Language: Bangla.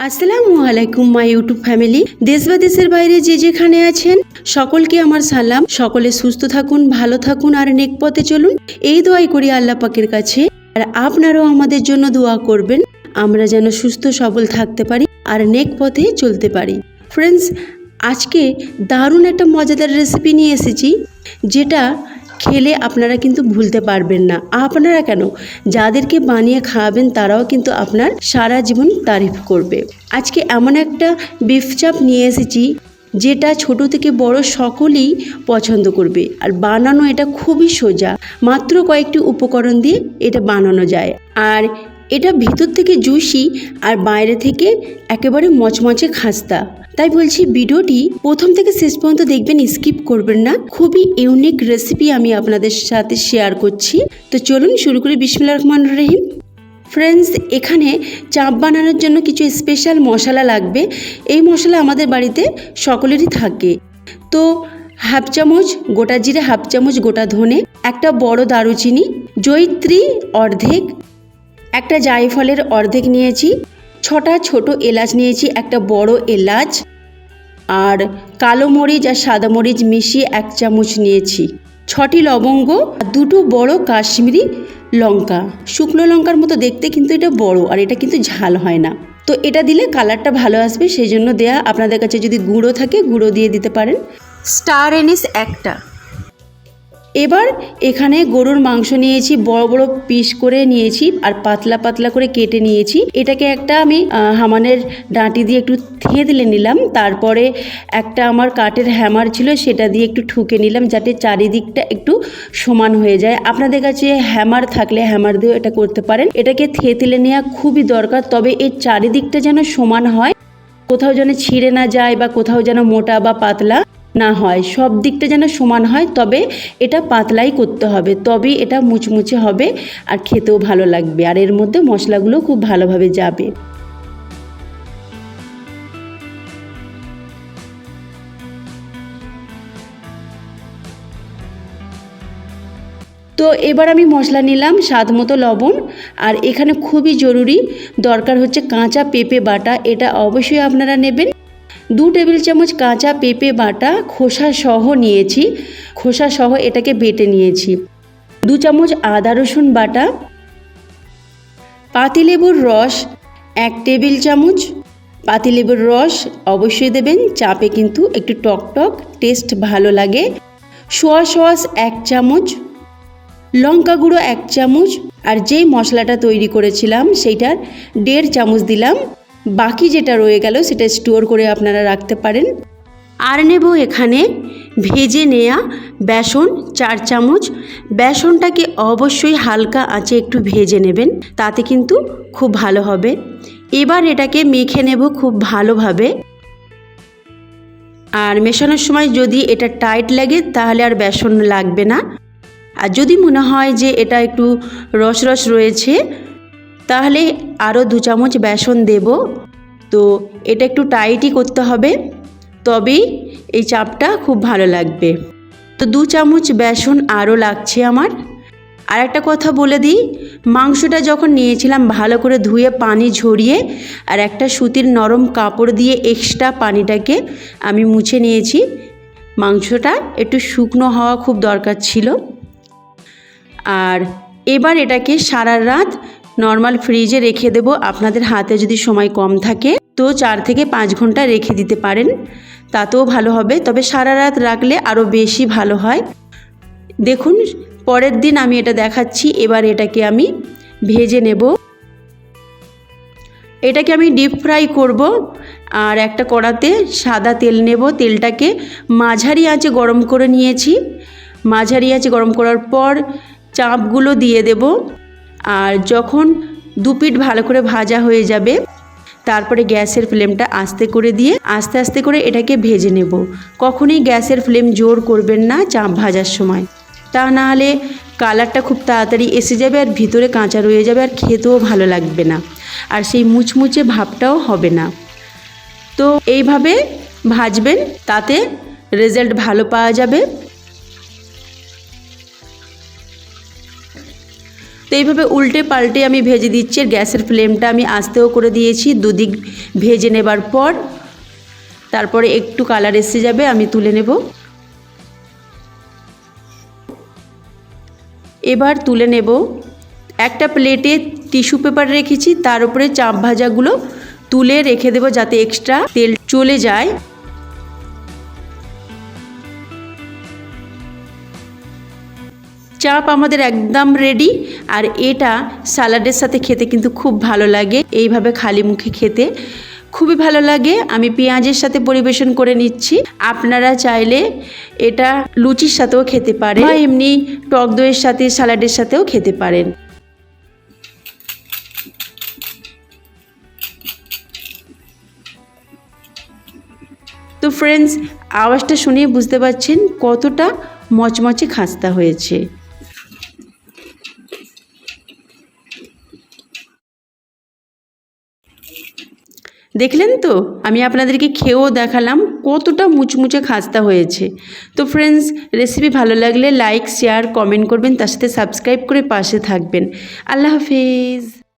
আসসালামু আলাইকুম মাই ইউটিউব ফ্যামিলি। দেশ বা দেশের বাইরে যে যেখানে আছেন সকলকে আমার সালাম। সকলে সুস্থ থাকুন, ভালো থাকুন আর নেক পথে চলুন, এই দোয়াই করি আল্লাহ পাকের কাছে। আর আপনারাও আমাদের জন্য দোয়া করবেন, আমরা যেন সুস্থ সবল থাকতে পারি আর নেক পথে চলতে পারি। ফ্রেন্ডস, আজকে দারুণ একটা মজাদার রেসিপি নিয়ে এসেছি, যেটা খেলে আপনারা কিন্তু ভুলতে পারবেন না। আপনারা কেন, যাদেরকে বানিয়ে খাওয়াবেন তারাও কিন্তু আপনার সারা জীবন তারিফ করবে। আজকে এমন একটা বিফ চাপ নিয়ে এসেছি যেটা ছোট থেকে বড় সকলেই পছন্দ করবে। আর বানানো এটা খুবই সোজা, মাত্র কয়েকটি উপকরণ দিয়ে এটা বানানো যায়। আর এটা ভিতর থেকে জুসি আর বাইরে থেকে একেবারে মচমচে খাস্তা। তাই বলছি ভিডিওটি প্রথম থেকে শেষ পর্যন্ত দেখবেন, স্কিপ করবেন না। খুবই ইউনিক রেসিপি আমি আপনাদের সাথে শেয়ার করছি। তো চলুন শুরু করি। বিসমিল্লাহির রহমানির রহিম। ফ্রেন্ডস, এখানে চাপ বানানোর জন্য কিছু স্পেশাল মশলা লাগবে। এই মশলা আমাদের বাড়িতে সকলেরই থাকে। তো হাফ চামচ গোটা জিরে, হাফ চামচ গোটা ধনে, একটা বড় দারুচিনি, জয়িত্রী অর্ধেক, একটা জায়ফলের অর্ধেক নিয়েছি, 6টা ছোট এলাচ নিয়েছি, একটা বড় এলাচ, আর কালো মরিচ আর সাদা মরিচ মিশিয়ে 1 চামচ নিয়েছি, 6টি লবঙ্গ, 2টো বড় কাশ্মীরি লঙ্কা। শুকনো লঙ্কার মতো দেখতে, কিন্তু এটা বড় আর এটা কিন্তু ঝাল হয় না। তো এটা দিলে কালারটা ভালো আসবে, সেই জন্য দেয়া। আপনাদের কাছে যদি গুঁড়ো থাকে গুঁড়ো দিয়ে দিতে পারেন। স্টার এনিস একটা। এবার এখানে গরুর মাংস নিয়েছি, বড় বড় পিস করে নিয়েছি আর পাতলা পাতলা করে কেটে নিয়েছি। এটাকে একটা আমি হামানের ডাঁটি দিয়ে একটু থেঁতলে নিলাম। তারপরে একটা আমার কাঠের হ্যামার ছিল, সেটা দিয়ে একটু ঠুকে নিলাম যাতে চারিদিকটা একটু সমান হয়ে যায়। আপনাদের কাছে হ্যামার থাকলে হ্যামার দিয়েও এটা করতে পারেন। এটাকে থেঁতলে নেওয়া খুবই দরকার, তবে এর চারিদিকটা যেন সমান হয়, কোথাও যেন ছিঁড়ে না যায় বা কোথাও যেন মোটা বা পাতলা না হয়, সব দিকটা যেন সমান হয়। তবে এটা পাতলাই করতে হবে, তবেই এটা মুচমুচে হবে আর খেতেও ভালো লাগবে। আর এর মধ্যে মশলাগুলো খুব ভালোভাবে যাবে। তো এবার আমি মশলা নিলাম, স্বাদ মতো লবণ। আর এখানে খুবই জরুরি দরকার হচ্ছে কাঁচা পেঁপে বাটা। এটা অবশ্যই আপনারা নেবেন। 2 টেবিল চামচ কাঁচা পেঁপে বাটা খোসা সহ নিয়েছি, খোসা সহ এটাকে বেটে নিয়েছি। 2 চামচ আদা রসুন বাটা, পাতিলেবুর রস 1 টেবিল চামচ। পাতিলেবুর রস অবশ্যই দেবেন, চাপে কিন্তু একটু টক টক টেস্ট ভালো লাগে। সোয়া সস 1 চামচ, লঙ্কা গুঁড়ো 1 চামচ, আর যেই মশলাটা তৈরি করেছিলাম সেইটার 1.5 চামচ দিলাম। বাকি যেটা রয়ে গেল সেটা স্টোর করে আপনারা রাখতে পারেন। আর নেব এখানে ভেজে নেওয়া বেসন 4 চামচ। বেসনটাকে অবশ্যই হালকা আঁচে একটু ভেজে নেবেন, তাতে কিন্তু খুব ভালো হবে। এবার এটাকে মেখে নেব খুব ভালোভাবে। আর মেশানোর সময় যদি এটা টাইট লাগে তাহলে আর বেসন লাগবে না। আর যদি মনে হয় যে এটা একটু রস রস রয়েছে তাহলে আরও 2 চামচ বেসন দেব। তো এটা একটু টাইটই করতে হবে, তবেই এই চাপটা খুব ভালো লাগবে। তো 2 চামচ বেসন আরও লাগছে আমার। আর একটা কথা বলে দিই, মাংসটা যখন নিয়েছিলাম ভালো করে ধুয়ে পানি ঝরিয়ে আর একটা সুতির নরম কাপড় দিয়ে এক্সট্রা পানিটাকে আমি মুছে নিয়েছি। মাংসটা একটু শুকনো হওয়া খুব দরকার ছিল। আর এবার এটাকে সারা রাত নর্মাল ফ্রিজে রেখে দেব। আপনাদের হাতে যদি সময় কম থাকে তো 4 থেকে 5 ঘন্টা রেখে দিতে পারেন, তাতেও ভালো হবে। তবে সারা রাত রাখলে আরও বেশি ভালো হয়। দেখুন পরের দিন আমি এটা দেখাচ্ছি। এবার এটাকে আমি ভেজে নেব। এটাকে আমি ডিপ ফ্রাই করব। আর একটা কড়াতে সাদা তেল নেব, তেলটাকে মাঝারি আঁচে গরম করে নিয়েছি। মাঝারি আঁচে গরম করার পর চাপগুলো দিয়ে দেব। আর যখন 2 পিঠ ভালো করে ভাজা হয়ে যাবে তারপরে গ্যাসের ফ্লেমটা আস্তে করে দিয়ে আস্তে আস্তে করে এটাকে ভেজে নেব। কখনোই গ্যাসের ফ্লেম জোর করবেন না চাপ ভাজার সময়, তা না হলে কালারটা খুব তাড়াতাড়ি এসে যাবে আর ভিতরে কাঁচা রয়ে যাবে আর খেতেও ভালো লাগবে না, আর সেই মুচমুচে ভাবটাও হবে না। তো এইভাবে ভাজবেন, তাতে রেজাল্ট ভালো পাওয়া যাবে। তো এইভাবে উল্টে পাল্টে আমি ভেজে দিচ্ছি। আর গ্যাসের ফ্লেমটা আমি আস্তেও করে দিয়েছি। দুদিক ভেজে নেবার পর তারপরে একটু কালার এসে যাবে, আমি তুলে নেব। এবার তুলে নেব। একটা প্লেটে টিস্যু পেপার রেখেছি, তার উপরে চাপ ভাজাগুলো তুলে রেখে দেব যাতে এক্সট্রা তেল চলে যায়। চাপ আমাদের একদম রেডি। আর এটা স্যালাডের সাথে খেতে কিন্তু খুব ভালো লাগে, এইভাবে খালি মুখে খেতে খুবই ভালো লাগে। আমি পেঁয়াজের সাথে পরিবেশন করে নিচ্ছি। আপনারা চাইলে এটা লুচির সাথেও খেতে পারেন বা এমনি টক দইয়ের সাথে স্যালাডের সাথেও খেতে পারেন। তো ফ্রেন্ডস, আওয়াজটা শুনেই বুঝতে পারছেন কতটা মচমচে খাস্তা হয়েছে। দেখলেন তো, আমি আপনাদেরকে খেয়েও দেখালাম কতটা মুচমুচে খাস্তা হয়েছে। তো ফ্রেন্ডস, রেসিপি ভালো লাগলে লাইক, শেয়ার, কমেন্ট করবেন, তার সাথে সাবস্ক্রাইব করে পাশে থাকবেন। আল্লাহ হাফেজ।